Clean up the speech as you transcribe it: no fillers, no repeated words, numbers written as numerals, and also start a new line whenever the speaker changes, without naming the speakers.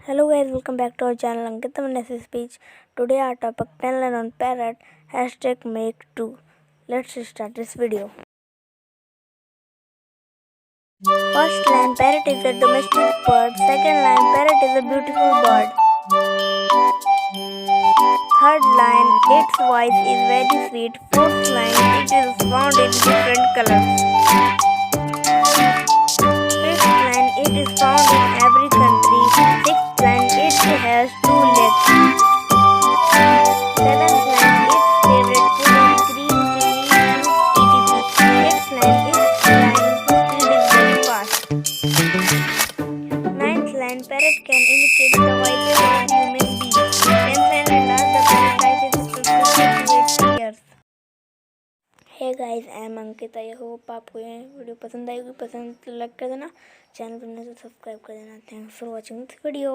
Hello guys, welcome back to our channel Ankita Vanessa Speech. Today our topic 10 line on parrot #make 2. Let's start this video. First line, parrot is a domestic bird. Second line, parrot is a beautiful bird. Third line, its voice is very sweet. Fourth line, it is found in different colors. Fifth line, it is found in every country. Sixth line, it has 2 legs. Seventh line, its favorite food is green chili, fruits, etc. Eighth line, its flying speed is very fast. Ninth line, parrot can imitate the voices of human beings. Tenth line and last, the parrot life is subscribe to its ears. Hey guys, I am Ankita. I hope आपको ये video पसंद आएगी। पसंद तो like कर देना, channel पर नहीं तो सब्सक्राइब कर देना। Thanks for watching this video.